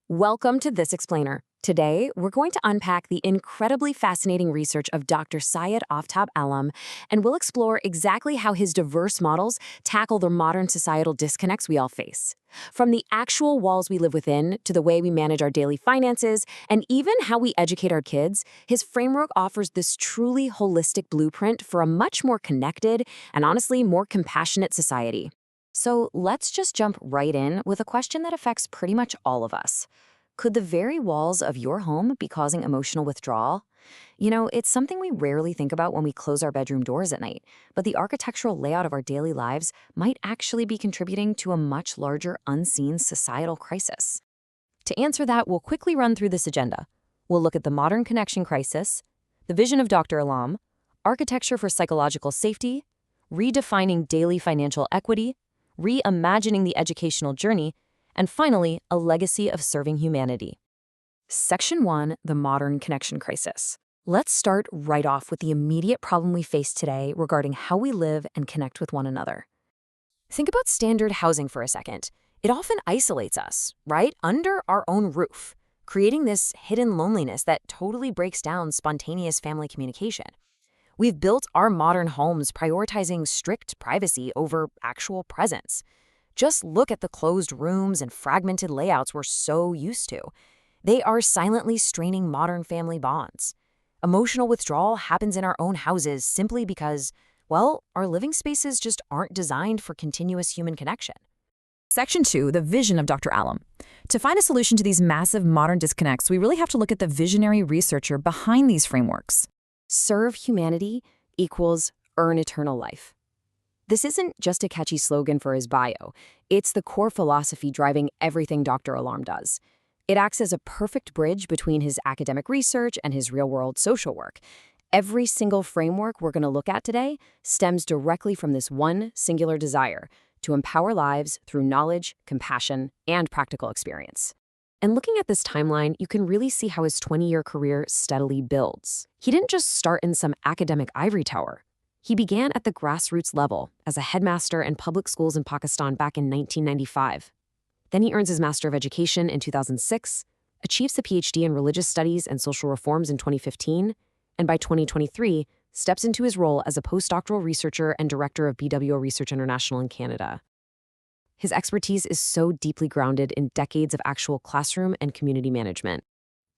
Welcome to This Explainer. Today, we're going to unpack the incredibly fascinating research of Dr. Syed Aftab Alam, and we'll explore exactly how his diverse models tackle the modern societal disconnects we all face. From the actual walls we live within to the way we manage our daily finances, and even how we educate our kids, his framework offers this truly holistic blueprint for a much more connected and honestly more compassionate society. So let's just jump right in with a question that affects pretty much all of us. Could the very walls of your home be causing emotional withdrawal? It's something we rarely think about when we close our bedroom doors at night, but the architectural layout of our daily lives might actually be contributing to a much larger unseen societal crisis. To answer that, we'll quickly run through this agenda. We'll look at the modern connection crisis, the vision of Dr. Alam, architecture for psychological safety, redefining daily financial equity, reimagining the educational journey, and finally, a legacy of serving humanity. Section 1, the modern connection crisis. Let's start right off with the immediate problem we face today regarding how we live and connect with one another. Think about standard housing for a second. It often isolates us, right, under our own roof, creating this hidden loneliness that totally breaks down spontaneous family communication. We've built our modern homes prioritizing strict privacy over actual presence. Just look at the closed rooms and fragmented layouts we're so used to. They are silently straining modern family bonds. Emotional withdrawal happens in our own houses simply because, well, our living spaces just aren't designed for continuous human connection. Section 2, the vision of Dr. Alam. To find a solution to these massive modern disconnects, we really have to look at the visionary researcher behind these frameworks. Serve humanity equals earn eternal life. This isn't just a catchy slogan for his bio. It's the core philosophy driving everything Dr. Alam does. It acts as a perfect bridge between his academic research and his real-world social work. Every single framework we're going to look at today stems directly from this one singular desire to empower lives through knowledge, compassion, and practical experience. And looking at this timeline, you can really see how his 20-year career steadily builds. He didn't just start in some academic ivory tower. He began at the grassroots level as a headmaster in public schools in Pakistan back in 1995. Then he earns his Master of Education in 2006, achieves a PhD in Religious Studies and Social Reforms in 2015, and by 2023, steps into his role as a postdoctoral researcher and director of BWO Research International in Canada. His expertise is so deeply grounded in decades of actual classroom and community management.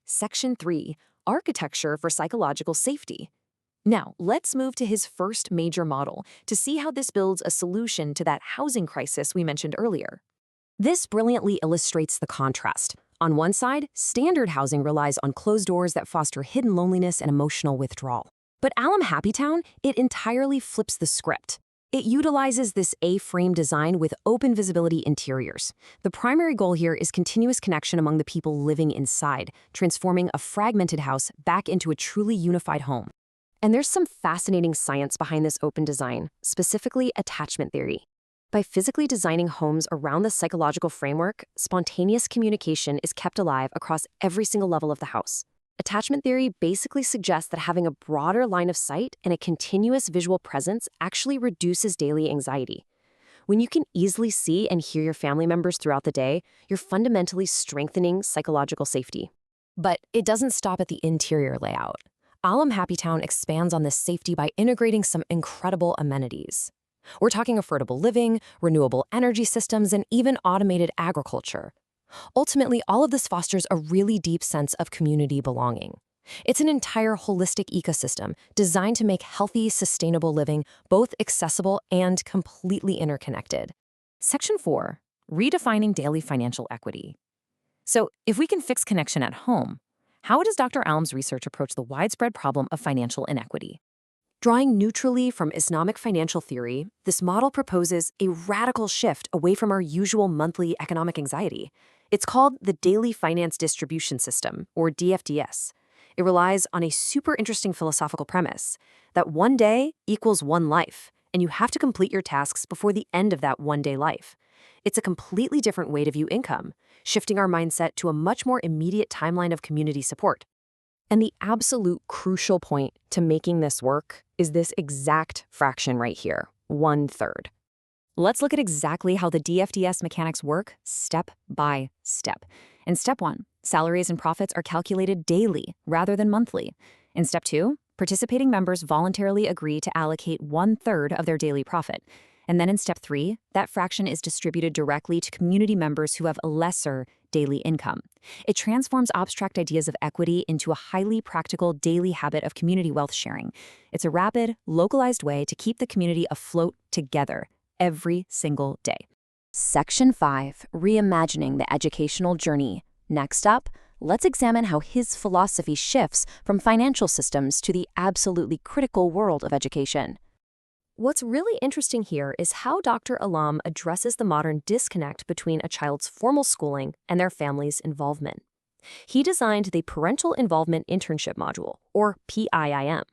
Section 3, architecture for psychological safety. Now, let's move to his first major model to see how this builds a solution to that housing crisis we mentioned earlier. This brilliantly illustrates the contrast. On one side, standard housing relies on closed doors that foster hidden loneliness and emotional withdrawal. But Alam Happytown, it entirely flips the script. It utilizes this A-frame design with open visibility interiors. The primary goal here is continuous connection among the people living inside, transforming a fragmented house back into a truly unified home. And there's some fascinating science behind this open design, specifically attachment theory. By physically designing homes around the psychological framework, spontaneous communication is kept alive across every single level of the house. Attachment theory basically suggests that having a broader line of sight and a continuous visual presence actually reduces daily anxiety. When you can easily see and hear your family members throughout the day, you're fundamentally strengthening psychological safety. But it doesn't stop at the interior layout. Alam Happytown expands on this safety by integrating some incredible amenities. We're talking affordable living, renewable energy systems, and even automated agriculture. Ultimately, all of this fosters a really deep sense of community belonging. It's an entire holistic ecosystem designed to make healthy, sustainable living both accessible and completely interconnected. Section 4, redefining daily financial equity. So, if we can fix connection at home, how does Dr. Alam's research approach the widespread problem of financial inequity? Drawing neutrally from Islamic financial theory, this model proposes a radical shift away from our usual monthly economic anxiety. It's called the Daily Finance Distribution System, or DFDS. It relies on a super interesting philosophical premise that one day equals one life, and you have to complete your tasks before the end of that one-day life. It's a completely different way to view income, shifting our mindset to a much more immediate timeline of community support. And the absolute crucial point to making this work is this exact fraction right here, 1/3. Let's look at exactly how the DFDS mechanics work step by step. In step 1, salaries and profits are calculated daily rather than monthly. In step 2, participating members voluntarily agree to allocate 1/3 of their daily profit. And then in step 3, that fraction is distributed directly to community members who have a lesser daily income. It transforms abstract ideas of equity into a highly practical daily habit of community wealth sharing. It's a rapid, localized way to keep the community afloat together every single day. Section 5, Reimagining the Educational Journey. Next up, let's examine how his philosophy shifts from financial systems to the absolutely critical world of education. What's really interesting here is how Dr. Alam addresses the modern disconnect between a child's formal schooling and their family's involvement. He designed the Parental Involvement Internship Module, or PIIM.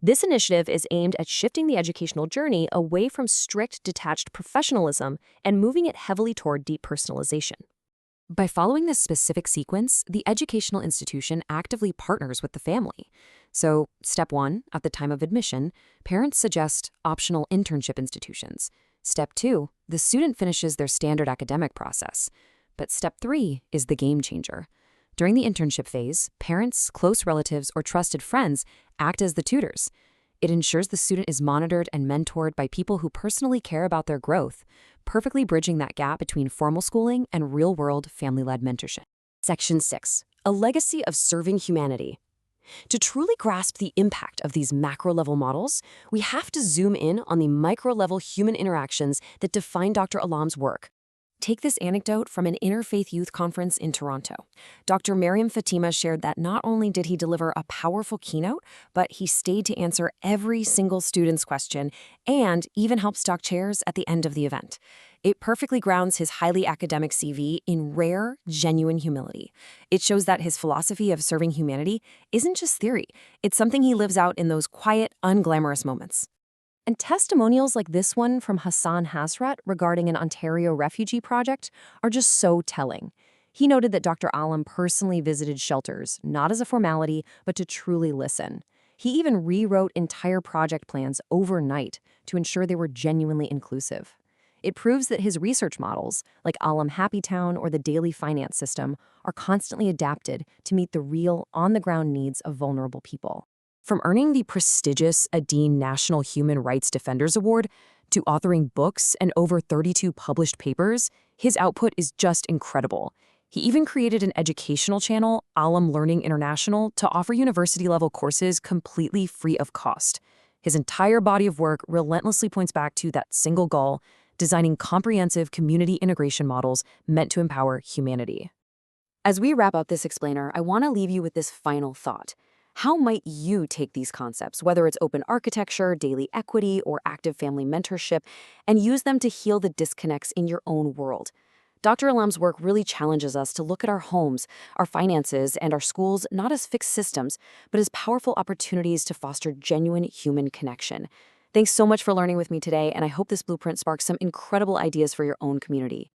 This initiative is aimed at shifting the educational journey away from strict, detached professionalism and moving it heavily toward deep personalization. By following this specific sequence, the educational institution actively partners with the family. So, step 1, at the time of admission, parents suggest optional internship institutions. Step 2, the student finishes their standard academic process. But step 3 is the game changer. During the internship phase, parents, close relatives, or trusted friends act as the tutors. It ensures the student is monitored and mentored by people who personally care about their growth, perfectly bridging that gap between formal schooling and real-world family-led mentorship. Section 6, a legacy of serving humanity. To truly grasp the impact of these macro-level models, we have to zoom in on the micro-level human interactions that define Dr. Alam's work. Take this anecdote from an interfaith youth conference in Toronto. Dr. Mariam Fatima shared that not only did he deliver a powerful keynote, but he stayed to answer every single student's question and even helped stock chairs at the end of the event. It perfectly grounds his highly academic CV in rare, genuine humility. It shows that his philosophy of serving humanity isn't just theory. It's something he lives out in those quiet, unglamorous moments. And testimonials like this one from Hassan Hasrat regarding an Ontario refugee project are just so telling. He noted that Dr. Alam personally visited shelters, not as a formality, but to truly listen. He even rewrote entire project plans overnight to ensure they were genuinely inclusive. It proves that his research models, like Alam Happy Town or the daily finance system, are constantly adapted to meet the real, on-the-ground needs of vulnerable people. From earning the prestigious Adine National Human Rights Defenders Award to authoring books and over 32 published papers, his output is just incredible. He even created an educational channel, Alam Learning International, to offer university-level courses completely free of cost. His entire body of work relentlessly points back to that single goal, designing comprehensive community integration models meant to empower humanity. As we wrap up this explainer, I want to leave you with this final thought. How might you take these concepts, whether it's open architecture, daily equity, or active family mentorship, and use them to heal the disconnects in your own world? Dr. Alam's work really challenges us to look at our homes, our finances, and our schools not as fixed systems, but as powerful opportunities to foster genuine human connection. Thanks so much for learning with me today, and I hope this blueprint sparks some incredible ideas for your own community.